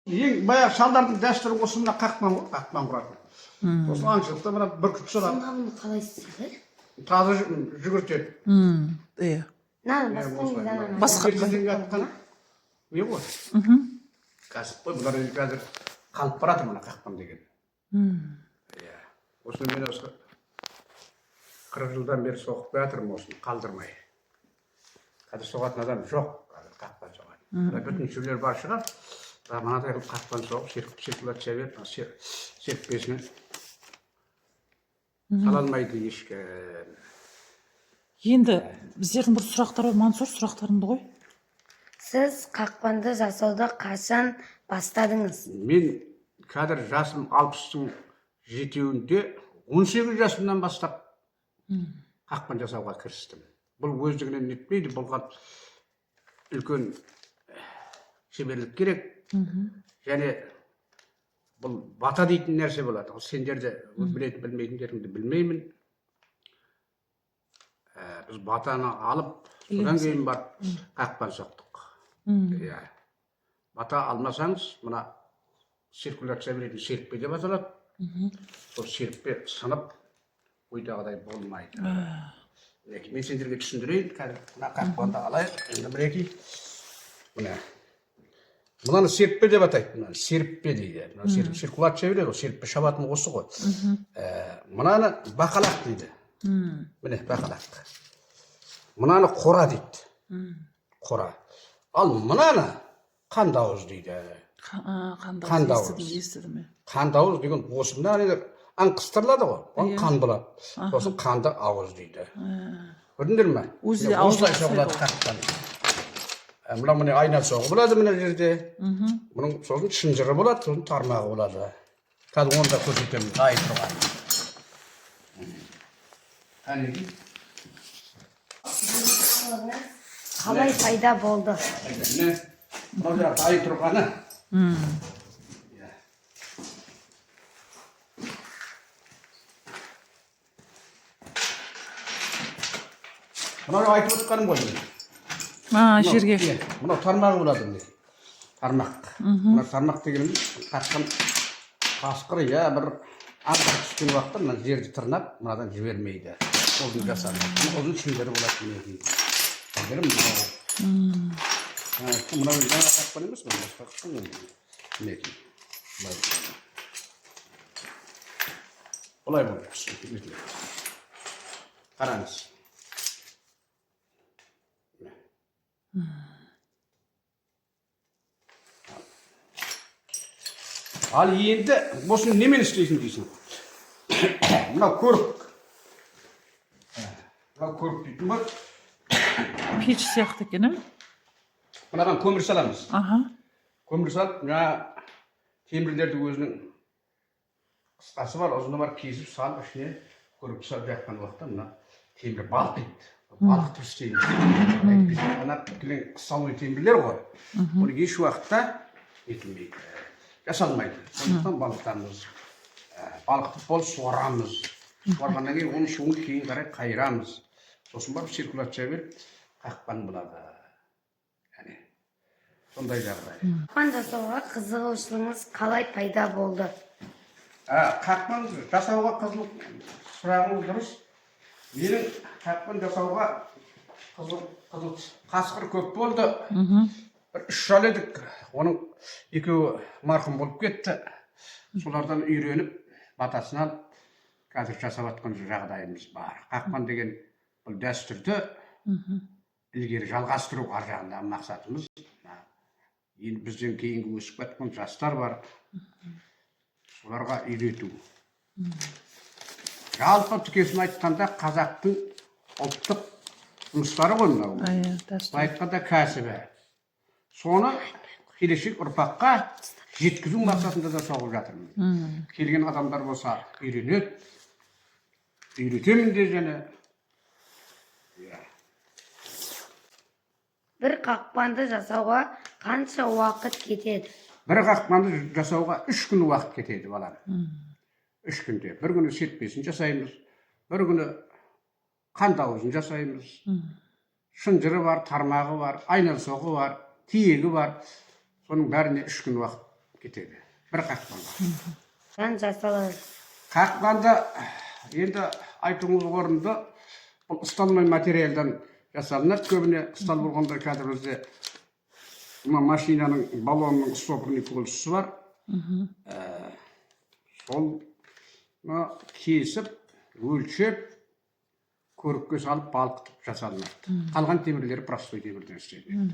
Ең баяғы шалдардың дәстүрі осы мына қақпан құрады. Осы аңшылықта мына бүркіт сұрап. Сонда бұны қалай істейді? Таза жүгіртеді. Иә. Басқа не ғой? Кәсіп қой, бұлар қазір қалып барады мына қақпан деген. Осыны мен осы 40 жылдан бері соғып жатырмын осыны қалдырмай. Қазір соғатын адам жоқ, қазір қақпан соғады. Бүтін шүрлер бар шығар. Мынадай қылып қақпан соғып, циркуляция беріп, серіппесіне сала алмайды ешкім. Енді біздердің бір сұрақтар бар, Мансұр, сұрақтарыңды қой. Сіз қақпанды жасауды қашан бастадыңыз? Мен қазір жасым 60-тың жетеуінде 18 жасымнан бастап қақпан жасауға кірістім. Бұл өздігінен нетпейді, бұлға үлкен шеберлік керек. Және бұл бата дейтін нәрсе болады. Сендерді білетін білмейтіндеріңді білмеймін. Біз батаны алып, содан кейін барып қақпан соқтық. Бата алмасаңыз, мына циркуляция беретін серіппе деп аталады. Сол серіппе сынып, ойдағыдай болмайды. Мен сендерге түсіндірейін, мына қақпанды алайық, енді бірекей. Мынаны серіппе деп атайды, серіппе дейді. Циркуляция береді, серіппе шабатын осы ғой. Мынаны бақалақ дейді. Міне, бақалақ. Мынаны қора дейді. Қора. Ал мынаны қандауыз дейді. Қандауыз естідім. Қандауыз деген осы мына аң қыстырылады ғой, ол қан болады. Сосын қанды ауыз дейді. Көрдіңдер ме? Осылай соғылады қақпан. Мына міне айна соғы болады мына жерде. Мұның сосын шынжыры болады, сосын тармағы болады. Қазір оны да көрсетемін, дайын тұрған. Әнеки. Қалай пайда болды? Міне, мына дайын тұрғаны. Мына айтып отырғаным ғой. Жерге. Мына тармағы болады міне. Тармақ. Мына тармақ дегеніміз қатқан қасқыр, бір аңға түскен уақытта мына жерді тырнап, мынадан жібермейді. Олдың жасады. Олдың шындары болады мінекей. Мына жаңа қақпан емес, басқа қақпан мінекей. Олай болды. Қараңыз. Ал енді осыны немен істейсің дейсің? Мына көрік. Мына көрік дейтін бар. Пеш сияқты екен, Мынаған көмір саламыз. Көмір салып, мына темірлерді өзінің қысқасы бар, ұзыны бар, кесіп салып, ішіне көрік салып жатқан уақытта мына темір балқиды. Балқытып істейміз. Ана кілең қысалмай темірлер ғой. Оны еш уақытта етілмейді. Жасалмайды. Сондықтан балықтарымыз балқытып болып суарамыз. Суарғаннан кейін оның суын кейін қарай қайырамыз. Сосын барып циркуляция беріп қақпан болады. Сондай жағдай. Қақпан жасауға қызығушылығыңыз қалай пайда болды? Қақпан жасауға сұрағыңыз дұрыс. Менің қақпан жасауға қызыл қасқыр көп болды. Бір 3 жыл едік. Оның екеуі марқұм болып кетті. Солардан үйреніп, батасын алып, қазір жасап жатқан жағдайымыз бар. Қақпан деген бұл дәстүрді ілгері жалғастыру ар жағындағы мақсатымыз. Енді бізден кейінгі өсіп жатқан жастар бар. Соларға үйрету. Жалпы түкесін айтқанда қазақтың ұлттық жұмыстары ғой мынау. Айтқанда кәсібі. Соны келешек ұрпаққа жеткізу мақсатында да соғып жатырмын. Келген адамдар болса үйренеді. Үйретемін де және. Бір қақпанды жасауға қанша уақыт кетеді? Бір қақпанды жасауға 3 күн уақыт кетеді балам. 3 күнде. Бір күні серіппесін жасаймыз. Бір күні қандауызын жасаймыз. Шынжыры бар, тармағы бар, айналсоғы бар, тиегі бар. Соның бәріне 3 күн уақыт кетеді. Бір қақпанға. жасалады. Қақпанды енді айтуыңыз орынды, бұл ұсталмай материалдан жасалынады. Көбіне ұстал болғанда қазір бізде машинаның баллонның стопырный пульсысы бар. Сол кесіп, өлшеп, көрікке салып балқытып жасалынады. Қалған темірлері простой темірден істеледі.